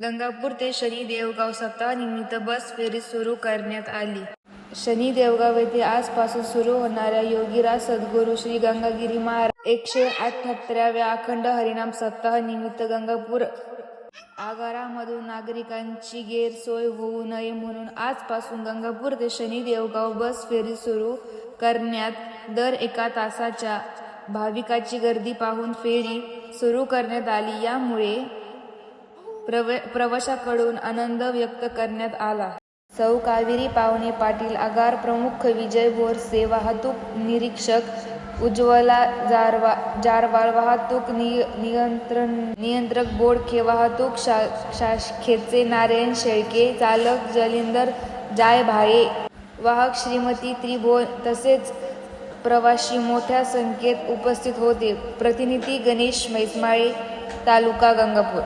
गंगापूर ते शनी देवगाव सप्ताहानिमित्त बस फेरी सुरू करण्यात आली. शनी देवगाव येथे आजपासून सुरू होणाऱ्या योगीराज सद्गुरू श्री गंगागिरी महाराज 178व्या अखंड हरिनाम सप्ताहानिमित्त गंगापूर आगारामधून नागरिकांची गैरसोय होऊ नये म्हणून आजपासून गंगापूर ते शनी देवगाव बस फेरी सुरू करण्यात दर 1 तासाच्या भाविकांची गर्दी पाहून फेरी सुरू करण्यात आली. यामुळे प्रवाशांकडून आनंद व्यक्त करण्यात आला. सौ. कावेरी पावने पाटील, आगार प्रमुख विजय बोरसे, वाहतूक निरीक्षक उज्ज्वला जारवाल, वाहतूक नियंत्रक बोडखे, वाहतूक शाखेचे नारायण शेळके, चालक जालिंदर जायभाये, वाहक श्रीमती त्रिभुवन तसेच प्रवासी मोठ्या संख्येत उपस्थित होते. प्रतिनिधी गणेश मैस्माळे, तालुका गंगापूर.